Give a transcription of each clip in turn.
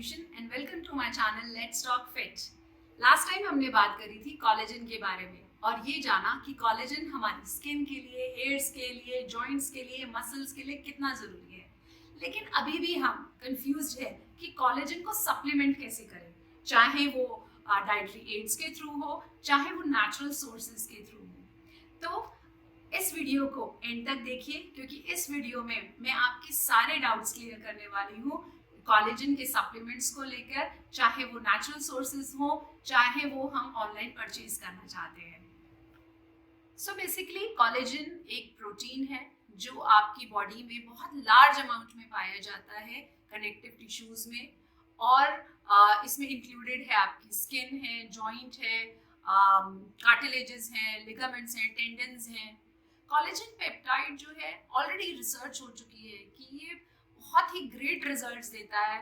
Solution and welcome to my channel let's talk fit. Last time हमने बात करी थी कोलेजन के बारे में और ये जाना कि कोलेजन हमारी स्किन के लिए, हेयर्स के लिए, जॉइंट्स के लिए, मसल्स के लिए कितना ज़रूरी है। लेकिन अभी भी हम कंफ्यूज्ड है कि कोलेजन को सप्लीमेंट कैसे करें, चाहे वो डाइटरी एड्स के थ्रू हो, चाहे वो नेचुरल सोर्सेज के थ्रू हो। तो इस वीडियो को एंड तक देखिए क्योंकि इस वीडियो में मैं आपके सारे डाउट्स क्लियर करने वाली हूँ कोलेजन के सप्लीमेंट्स को लेकर, चाहे वो नेचुरल सोर्सेज हो, चाहे वो हम ऑनलाइन परचेज करना चाहते हैं। सो बेसिकली कोलेजन एक प्रोटीन है जो आपकी बॉडी में बहुत लार्ज अमाउंट में पाया जाता है कनेक्टिव टिश्यूज में, और इसमें इंक्लूडेड है आपकी स्किन है, जॉइंट है, कार्टिलेजेस हैं, लिगामेंट्स हैं, टेंडन्स हैं। कोलेजन पेप्टाइड जो है ऑलरेडी रिसर्च हो चुकी है कि ये बहुत ही ग्रेट रिजल्ट्स देता है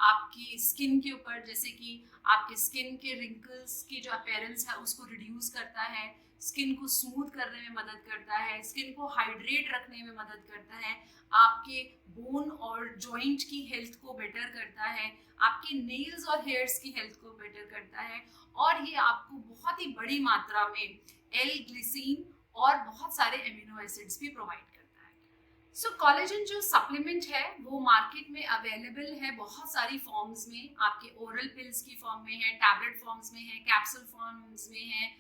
आपकी स्किन के ऊपर, जैसे कि आपके स्किन के रिंकल्स की जो अपीयरेंस है उसको रिड्यूस करता है, स्किन को स्मूथ करने में मदद करता है, स्किन को हाइड्रेट रखने में मदद करता है, आपके बोन और जॉइंट की हेल्थ को बेटर करता है, आपके नेल्स और हेयर्स की हेल्थ को बेटर करता है, और ये आपको बहुत ही बड़ी मात्रा में एल ग्लिसिन और बहुत सारे एमिनो एसिड्स भी प्रोवाइड करता है। सो कोलेजन जो सप्लीमेंट है वो मार्केट में अवेलेबल है बहुत सारी फॉर्म्स में, आपके ओरल पिल्स की फॉर्म में है, टैबलेट फॉर्म्स में है, कैप्सूल फॉर्म्स में है,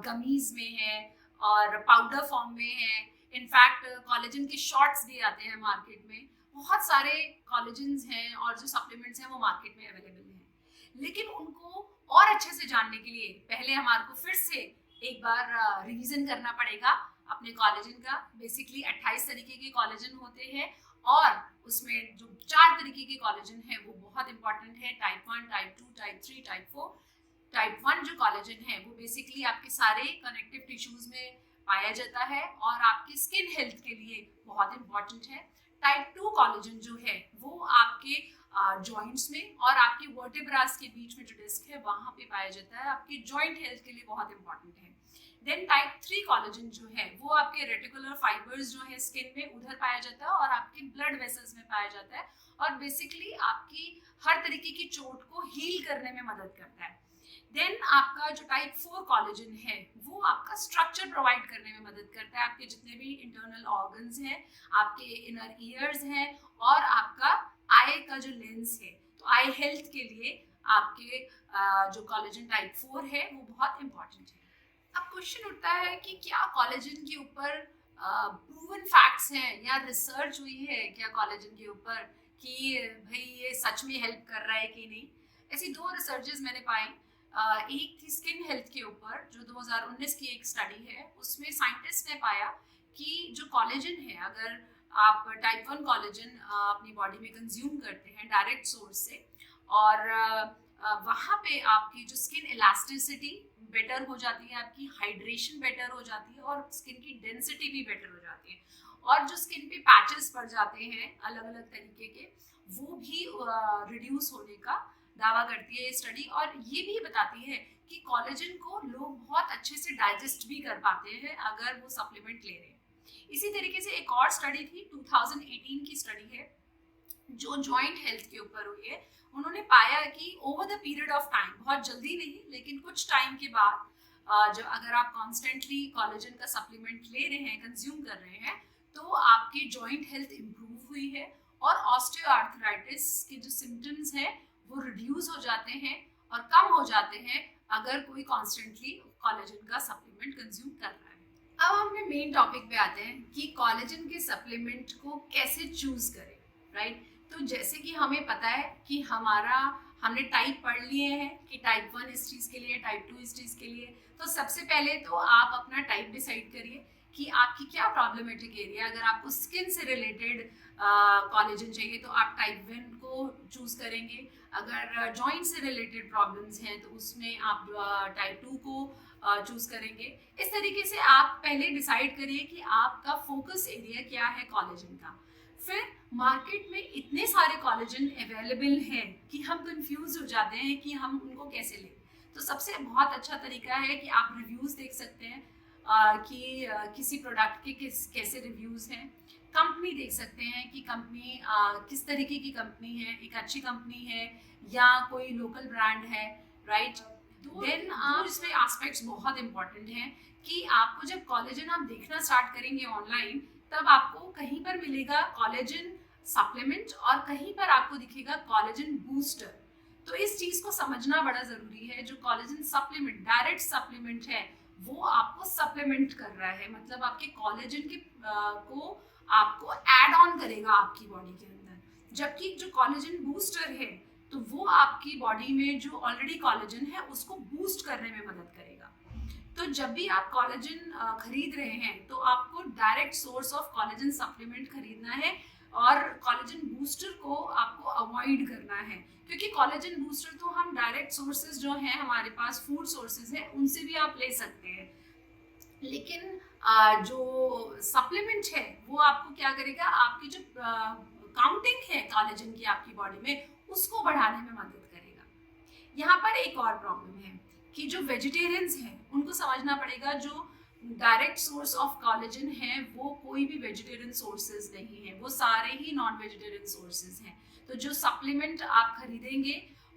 गमीज में है और पाउडर फॉर्म में है। इनफैक्ट कोलेजन के शॉट्स भी आते हैं मार्केट में। बहुत सारे कोलेजन्स हैं और जो सप्लीमेंट्स हैं वो मार्केट में अवेलेबल हैं। लेकिन उनको और अच्छे से जानने के लिए पहले हमारे को फिर से एक बार रिवीजन करना पड़ेगा अपने कोलेजन का। बेसिकली 28 तरीके के कोलेजन होते हैं और उसमें जो 4 तरीके के कोलेजन है वो बहुत इंपॉर्टेंट है, type 1, type 2, type 3, type 4। Type 1 जो कोलेजन है वो बेसिकली आपके सारे कनेक्टिव टिश्यूज में पाया जाता है और आपकी स्किन हेल्थ के लिए बहुत इंपॉर्टेंट है। टाइप 2 कोलेजन जो है वो आपके जॉइंट्स में और आपके वर्टेब्रास के बीच में जो डिस्क है वहाँ पे पाया जाता है, आपकी जॉइंट हेल्थ के लिए बहुत इंपॉर्टेंट है। देन टाइप 3 कोलेजन जो है वो आपके रेटिकुलर फाइबर्स जो है स्किन में उधर पाया जाता है और आपके ब्लड वेसल्स में पाया जाता है और बेसिकली आपकी हर तरीके की चोट को हील करने में मदद करता है। देन आपका जो टाइप 4 कोलेजन है वो आपका स्ट्रक्चर प्रोवाइड करने में मदद करता है, आपके जितने भी इंटरनल ऑर्गन्स हैं, आपके इनर ईयर्स हैं और आपका आई का जो लेंस है, तो आई हेल्थ के लिए आपके जो कोलेजन टाइप 4 है वो बहुत इंपॉर्टेंट है। अब क्वेश्चन उठता है कि क्या कोलेजन के ऊपर प्रूवन फैक्ट्स हैं या रिसर्च हुई है क्या कोलेजन के ऊपर कि भाई ये सच में हेल्प कर रहा है कि नहीं। ऐसी 2 रिसर्चेस मैंने पाई। एक थी स्किन हेल्थ के ऊपर जो 2019 की एक स्टडी है, उसमें साइंटिस्ट ने पाया कि जो कोलेजन है, अगर आप टाइप 1 कोलेजन अपनी बॉडी में कंज्यूम करते हैं डायरेक्ट सोर्स से और वहाँ पे आपकी जो स्किन इलास्टिसिटी बेटर हो जाती है, आपकी हाइड्रेशन बेटर हो जाती है और स्किन की डेंसिटी भी बेटर हो जाती है, और जो स्किन पे पैचेस पड़ जाते हैं अलग अलग तरीके के वो भी रिड्यूस होने का दावा करती है ये स्टडी। और ये भी बताती है कि कोलेजन को लोग बहुत अच्छे से डाइजेस्ट भी कर पाते हैं अगर वो सप्लीमेंट ले रहे हैं। इसी तरीके से एक और स्टडी थी, 2018 की स्टडी है जो जॉइंट हेल्थ के ऊपर हुई है। उन्होंने पाया कि over the period of time, बहुत जल्दी नहीं लेकिन कुछ टाइम के बाद जब अगर आप कॉन्स्टेंटली कोलेजन का सप्लीमेंट ले रहे हैं, कंज्यूम कर रहे हैं, तो आपकी जॉइंट हेल्थ इम्प्रूव हुई है और ऑस्टियोआर्थराइटिस के जो सिम्टम्स हैं वो रिड्यूस हो जाते हैं और कम हो जाते हैं अगर कोई कॉन्स्टेंटली कोलेजन का सप्लीमेंट कंज्यूम कर रहा है। अब हम अपने मेन टॉपिक पे आते हैं कि कोलेजन के सप्लीमेंट को कैसे चूज करें, राइट। तो जैसे कि हमें पता है कि हमने टाइप पढ़ लिए हैं कि टाइप 1 इस चीज़ के लिए, टाइप 2 इस चीज़ के लिए। तो सबसे पहले तो आप अपना टाइप डिसाइड करिए कि आपकी क्या प्रॉब्लमेटिक एरिया। अगर आपको स्किन से रिलेटेड कोलेजन चाहिए तो आप टाइप 1 को चूज करेंगे। अगर जॉइंट से रिलेटेड प्रॉब्लम्स हैं तो उसमें आप टाइप 2 को चूज करेंगे। इस तरीके से आप पहले डिसाइड करिए कि आपका फोकस एरिया क्या है कोलेजन का। फिर मार्केट में इतने सारे कोलेजन अवेलेबल हैं कि हम कंफ्यूज हो जाते हैं कि हम उनको कैसे लें। तो सबसे बहुत अच्छा तरीका है कि आप रिव्यूज देख सकते हैं। किसी प्रोडक्ट के कैसे रिव्यूज़ हैं। कंपनी देख सकते हैं कि कंपनी किस तरीके की कंपनी है, एक अच्छी कंपनी है या कोई लोकल ब्रांड है, राइट। देन इसमें एस्पेक्ट्स बहुत इंपॉर्टेंट हैं कि आपको जब कोलेजन आप देखना स्टार्ट करेंगे ऑनलाइन, तब आपको कहीं पर मिलेगा कोलेजन सप्लीमेंट और कहीं पर आपको दिखेगा कोलेजन बूस्टर। तो इस चीज को समझना बड़ा जरूरी है। जो कोलेजन सप्लीमेंट डायरेक्ट सप्लीमेंट है वो आपको सप्लीमेंट कर रहा है, मतलब आपके कोलेजन के को आपको ऐड ऑन करेगा आपकी बॉडी के अंदर। जबकि जो कोलेजन बूस्टर है तो वो आपकी बॉडी में जो ऑलरेडी कोलेजन है उसको बूस्ट करने में मदद करेगा। तो जब भी आप कोलेजन खरीद रहे हैं तो आपको direct source of collagen supplement खरीदना है और कोलेजन बूस्टर को आपको अवॉइड करना है, क्योंकि कोलेजन बूस्टर तो हम डायरेक्ट सोर्सेज जो हैं हमारे पास फूड सोर्सेज हैं उनसे भी आप ले सकते हैं, लेकिन जो सप्लीमेंट है वो आपको क्या करेगा, आपकी जो काउंटिंग है कोलेजन की आपकी बॉडी में उसको बढ़ाने में मदद करेगा। यहाँ पर एक और प्रॉब्लम है कि जो वेजिटेरियंस हैं उनको समझना पड़ेगा जो डायरेक्ट सोर्स ऑफ कोलेजन है वो कोई भी वेजिटेरियन सोर्सेज नहीं है, वो सारे ही नॉन वेजिटेरियन सोर्सेज हैं। तो जो सप्लीमेंट आप खरीदेंगे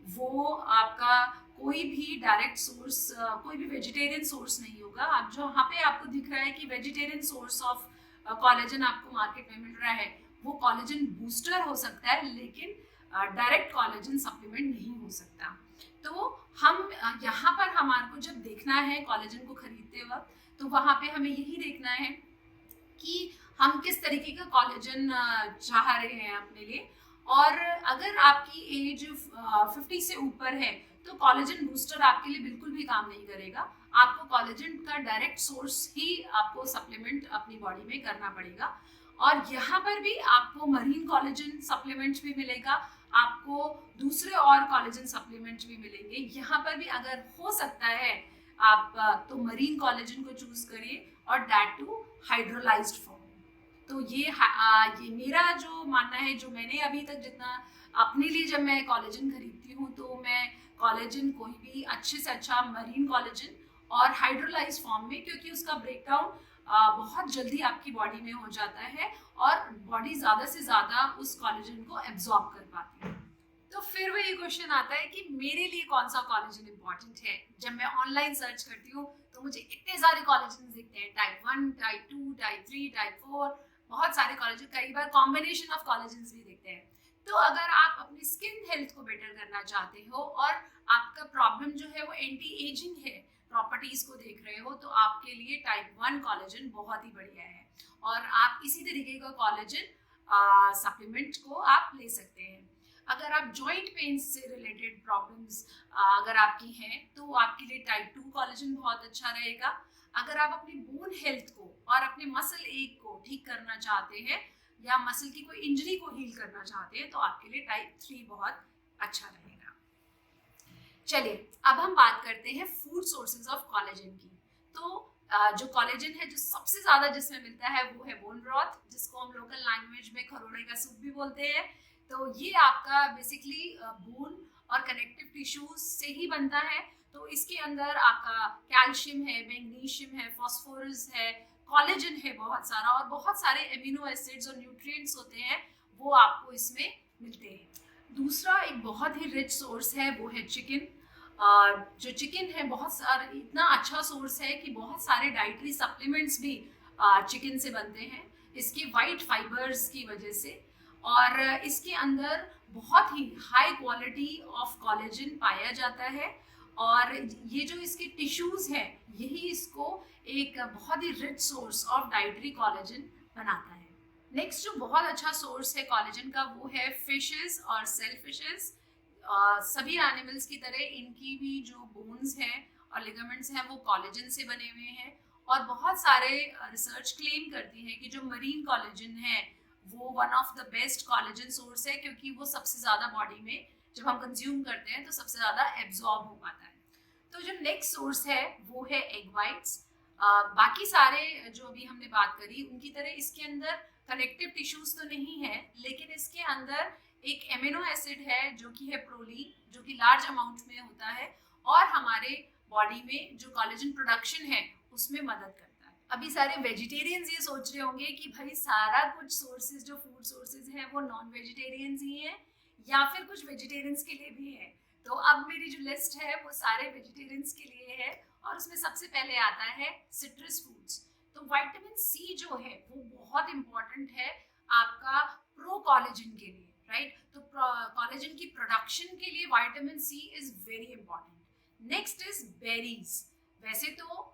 वो आपका कोई भी डायरेक्ट सोर्स कोई भी वेजिटेरियन सोर्स नहीं होगा। आप जो यहाँ पे आपको दिख रहा है कि वेजिटेरियन सोर्स ऑफ कोलेजन आपको मार्केट में मिल रहा है वो कोलेजन बूस्टर हो सकता है, लेकिन डायरेक्ट कोलेजन सप्लीमेंट नहीं हो सकता। तो हम यहाँ पर हमारे को जब देखना है कोलेजन को खरीदते वक्त तो वहाँ पे हमें यही देखना है कि हम किस तरीके का कोलेजन चाह रहे हैं अपने लिए। और अगर आपकी एज 50 से ऊपर है तो कोलेजन बूस्टर आपके लिए बिल्कुल भी काम नहीं करेगा। आपको कोलेजन का डायरेक्ट सोर्स ही आपको सप्लीमेंट अपनी बॉडी में करना पड़ेगा। और यहाँ पर भी आपको मरीन कोलेजन सप्लीमेंट भी मिलेगा, आपको दूसरे और कोलेजन सप्लीमेंट भी मिलेंगे। यहाँ पर भी अगर हो सकता है आप तो मरीन कोलेजन को चूज करिए और दैट टू हाइड्रोलाइज्ड फॉर्म। तो ये मेरा जो मानना है, जो मैंने अभी तक जितना अपने लिए जब मैं कोलेजन खरीदती हूँ तो मैं कोलेजन कोई भी अच्छे से अच्छा मरीन कोलेजन और हाइड्रोलाइज्ड फॉर्म में, क्योंकि उसका ब्रेकडाउन बहुत जल्दी आपकी बॉडी में हो जाता है और बॉडी ज़्यादा से ज़्यादा उस कोलेजन को एब्जॉर्ब कर पाती है। तो फिर वही क्वेश्चन आता है कि मेरे लिए कौन सा कोलेजन इंपॉर्टेंट है। जब मैं ऑनलाइन सर्च करती हूँ तो मुझे इतने सारे कोलेजन दिखते हैं, टाइप 1, टाइप 2, टाइप 3, टाइप 4, बहुत सारे कोलेजन, कई बार कॉम्बिनेशन ऑफ कोलेजन भी दिखते हैं। तो अगर आप अपनी स्किन हेल्थ को बेटर करना चाहते हो और आपका प्रॉब्लम जो है वो एंटी एजिंग है, प्रॉपर्टीज को देख रहे हो, तो आपके लिए टाइप 1 कोलेजन बहुत ही बढ़िया है और आप इसी तरीके का कोलेजन सप्लीमेंट को आप ले सकते हैं। अगर आप जॉइंट पेन से रिलेटेड प्रॉब्लम्स अगर आपकी हैं तो आपके लिए टाइप 2 कोलेजन बहुत अच्छा रहेगा। अगर आप अपनी बोन हेल्थ को और अपने मसल एक को ठीक करना चाहते हैं या मसल की कोई इंजरी को हील करना चाहते हैं तो आपके लिए टाइप 3 बहुत अच्छा रहेगा। चलिए अब हम बात करते हैं फूड सोर्सेज ऑफ कोलेजन की। तो जो कोलेजन है जो सबसे ज्यादा जिसमें मिलता है वो है बोन ब्रॉथ, जिसको हम लोकल लैंग्वेज में खरोड़े का सूप भी बोलते हैं। तो ये आपका बेसिकली बोन और कनेक्टिव टिश्यूज से ही बनता है। तो इसके अंदर आपका कैल्शियम है, मैग्नीशियम है, फास्फोरस है, कोलेजन है बहुत सारा, और बहुत सारे एमिनो एसिड्स और न्यूट्रिएंट्स होते हैं वो आपको इसमें मिलते हैं। दूसरा एक बहुत ही रिच सोर्स है वो है चिकन। जो चिकन है बहुत सारा इतना अच्छा सोर्स है कि बहुत सारे डाइटरी सप्लीमेंट्स भी चिकन से बनते हैं इसके वाइट फाइबर्स की वजह से। और इसके अंदर बहुत ही हाई क्वालिटी ऑफ कोलेजन पाया जाता है और ये जो इसके टिश्यूज हैं यही इसको एक बहुत ही rich source of dietary collagen बनाता है। नेक्स्ट जो बहुत अच्छा सोर्स है कोलेजन का वो है फिशेस और सेल फिशेस। सभी एनिमल्स की तरह इनकी भी जो बोन्स हैं और लिगामेंट्स हैं वो कोलेजन से बने हुए हैं और बहुत सारे रिसर्च क्लेम करती है कि जो मरीन कोलेजन है वो one of the best collagen source है, क्योंकि वो सबसे ज़्यादा बॉडी में जब हम कंज्यूम करते हैं तो सबसे ज़्यादा एब्जॉर्ब हो पाता है। तो जो नेक्स्ट सोर्स है वो है एग वाइट्स। बाकी सारे जो अभी हमने बात करी उनकी तरह इसके अंदर कनेक्टिव टिश्यूज तो नहीं है, लेकिन इसके अंदर एक एमिनो एसिड है जो कि है प्रोलीन, जो कि लार्ज अमाउंट में होता है और हमारे बॉडी में जो कोलेजन प्रोडक्शन है उसमें मदद करता है। अभी सारे वेजिटेरियंस ये सोच रहे होंगे कि भाई सारा कुछ सोर्सेज जो फूड सोर्सेज हैं वो नॉन वेजिटेरियंस ही हैं या फिर कुछ वेजिटेरियंस के लिए भी है। तो अब मेरी जो लिस्ट है वो सारे वेजिटेरियंस के लिए है और उसमें सबसे पहले आता है सिट्रस फ्रूट्स। तो विटामिन सी जो है वो बहुत इंपॉर्टेंट है आपका प्रो कॉलेजन के लिए, राइट। तो कॉलेजन की प्रोडक्शन के लिए vitamin C is very important. Next is berries. वैसे तो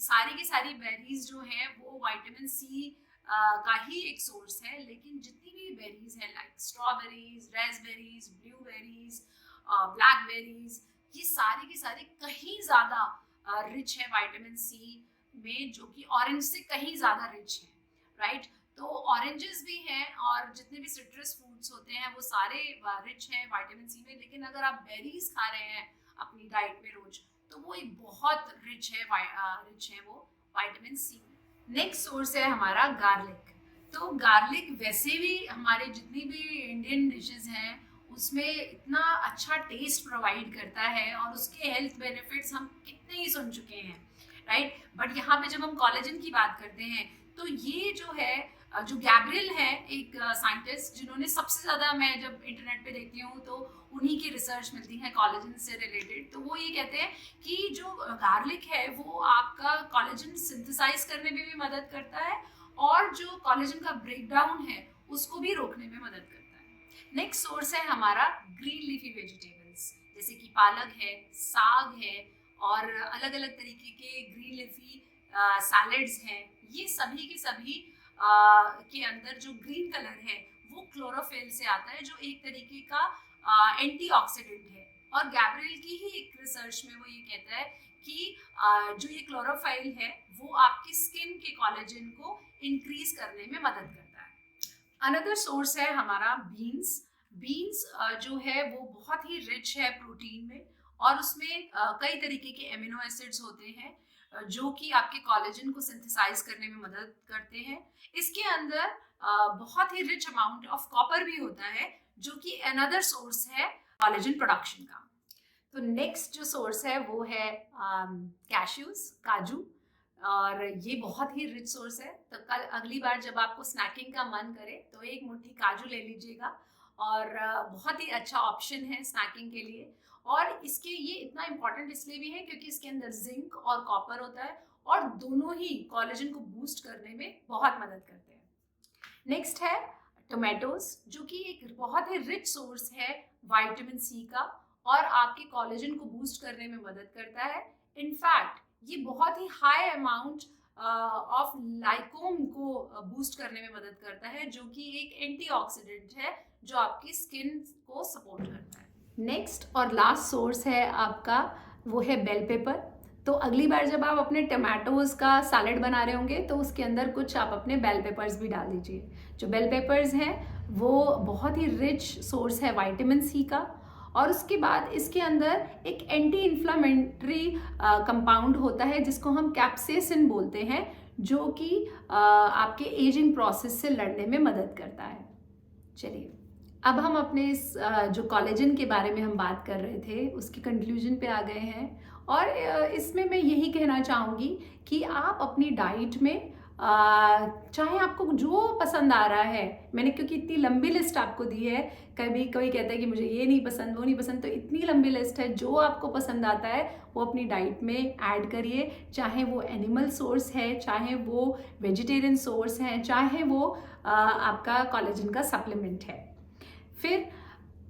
सारी की सारी बेरीज जो हैं वो विटामिन सी का ही एक सोर्स है, लेकिन जितनी भी बेरीज हैं लाइक स्ट्रॉबेरीज, रेसबेरीज, ब्लूबेरीज, ब्लैकबेरीज, ये सारी की सारी कहीं ज़्यादा रिच है विटामिन सी में, जो कि ऑरेंज से कहीं ज़्यादा रिच है, राइट। तो ऑरेंजेस भी हैं और जितने भी सिट्रस फ्रूट्स होते हैं वो सारे रिच हैं विटामिन सी में। लेकिन अगर आप बेरीज खा रहे हैं अपनी डाइट में रोज तो वो एक बहुत रिच है वो विटामिन सी में। नेक्स्ट सोर्स है हमारा गार्लिक। तो गार्लिक वैसे भी हमारे जितनी भी इंडियन डिशेस हैं उसमें इतना अच्छा टेस्ट प्रोवाइड करता है और उसके हेल्थ बेनिफिट्स हम कितने ही सुन चुके हैं, राइट। बट यहाँ पे जब हम कोलेजन की बात करते हैं तो ये जो है जो गैब्रियल है एक साइंटिस्ट जिन्होंने सबसे ज़्यादा, मैं जब इंटरनेट पे देखती हूँ तो उन्हीं की रिसर्च मिलती है कोलेजन से रिलेटेड, तो वो ये कहते हैं कि जो गार्लिक है वो आपका कोलेजन सिंथेसाइज करने में भी मदद करता है और जो कोलेजन का ब्रेकडाउन है उसको भी रोकने में मदद करता है। नेक्स्ट सोर्स है हमारा ग्रीन लीफी वेजिटेबल्स, जैसे कि पालक है, साग है और अलग अलग तरीके के ग्रीन लीफी सैलेड्स हैं। ये सभी के सभी के अंदर जो ग्रीन कलर है वो क्लोरोफिल से आता है, जो एक तरीके का एंटीऑक्सीडेंट है। और गैब्रियल की ही एक रिसर्च में वो ये कहता है कि जो ये क्लोरोफिल है वो आपकी स्किन के कोलेजन को इंक्रीज करने में मदद करता है। अनदर सोर्स है हमारा बीन्स। बीन्स जो है वो बहुत ही रिच है प्रोटीन में और उसमें कई तरीके के एमिनो एसिड्स होते हैं जो कि आपके कोलेजन को सिंथेसाइज करने में मदद करते हैं। इसके अंदर बहुत ही रिच अमाउंट ऑफ कॉपर भी होता है जो कि अनदर सोर्स है कोलेजन प्रोडक्शन का। तो नेक्स्ट जो सोर्स है वो है कैश्यूज, काजू, और ये बहुत ही रिच सोर्स है। तो कल अगली बार जब आपको स्नैकिंग का मन करे तो एक मुट्ठी काजू ले लीजिएगा और बहुत ही अच्छा ऑप्शन है स्नैकिंग के लिए। और इसके ये इतना इम्पॉर्टेंट इसलिए भी है क्योंकि इसके अंदर जिंक और कॉपर होता है और दोनों ही कोलेजन को बूस्ट करने में बहुत मदद करते हैं। नेक्स्ट है टोमेटोज, जो कि एक बहुत ही रिच सोर्स है विटामिन सी का और आपके कोलेजन को बूस्ट करने में मदद करता है। इनफैक्ट ये बहुत ही हाई अमाउंट ऑफ लाइकोम को बूस्ट करने में मदद करता है, जो कि एक एंटीऑक्सीडेंट है जो आपकी स्किन को सपोर्ट करता है। नेक्स्ट और लास्ट सोर्स है आपका वो है बेल पेपर। तो अगली बार जब आप अपने टमाटोज का सैलेड बना रहे होंगे तो उसके अंदर कुछ आप अपने बेल पेपर्स भी डाल दीजिए। जो बेल पेपर्स हैं वो बहुत ही रिच सोर्स है विटामिन सी का और उसके बाद इसके अंदर एक एंटी इन्फ्लामेटरी कंपाउंड होता है जिसको हम कैप्सेसिन बोलते हैं, जो कि आपके एजिंग प्रोसेस से लड़ने में मदद करता है। चलिए अब हम अपने इस जो कोलेजन के बारे में हम बात कर रहे थे उसके कंक्लूजन पे आ गए हैं और इसमें मैं यही कहना चाहूँगी कि आप अपनी डाइट में चाहे आपको जो पसंद आ रहा है, मैंने क्योंकि इतनी लंबी लिस्ट आपको दी है, कभी कोई कहता है कि मुझे ये नहीं पसंद वो नहीं पसंद, तो इतनी लंबी लिस्ट है, जो आपको पसंद आता है वो अपनी डाइट में ऐड करिए। चाहे वो एनिमल सोर्स है, चाहे वो वेजिटेरियन सोर्स है, चाहे वो आपका कोलेजन का सप्लीमेंट है। फिर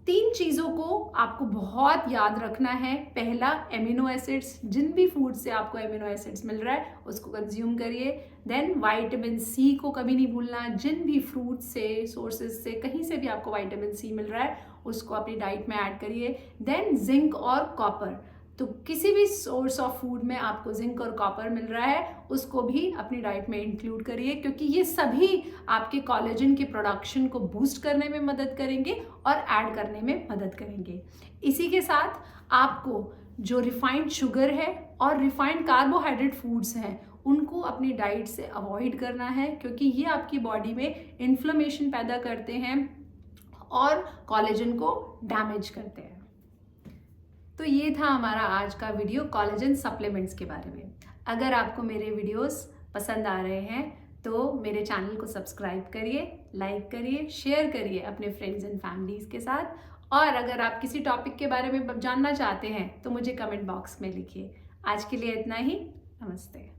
3 चीज़ों को आपको बहुत याद रखना है। पहला, एमिनो एसिड्स, जिन भी फूड से आपको एमिनो एसिड्स मिल रहा है उसको कंज्यूम करिए। देन विटामिन सी को कभी नहीं भूलना, जिन भी फ्रूट से, सोर्सेज से, कहीं से भी आपको विटामिन सी मिल रहा है उसको अपनी डाइट में ऐड करिए। देन जिंक और कॉपर, तो किसी भी सोर्स ऑफ फूड में आपको जिंक और कॉपर मिल रहा है उसको भी अपनी डाइट में इंक्लूड करिए, क्योंकि ये सभी आपके कोलेजन के प्रोडक्शन को बूस्ट करने में मदद करेंगे और ऐड करने में मदद करेंगे। इसी के साथ आपको जो रिफाइंड शुगर है और रिफाइंड कार्बोहाइड्रेट फूड्स हैं उनको अपनी डाइट से अवॉइड करना है, क्योंकि ये आपकी बॉडी में इन्फ्लेमेशन पैदा करते हैं और कोलेजन को डैमेज करते हैं। तो ये था हमारा आज का वीडियो कोलेजन सप्लीमेंट्स के बारे में। अगर आपको मेरे वीडियोस पसंद आ रहे हैं तो मेरे चैनल को सब्सक्राइब करिए, लाइक करिए, शेयर करिए अपने फ्रेंड्स एंड फैमिलीज़ के साथ। और अगर आप किसी टॉपिक के बारे में जानना चाहते हैं तो मुझे कमेंट बॉक्स में लिखिए। आज के लिए इतना ही। नमस्ते।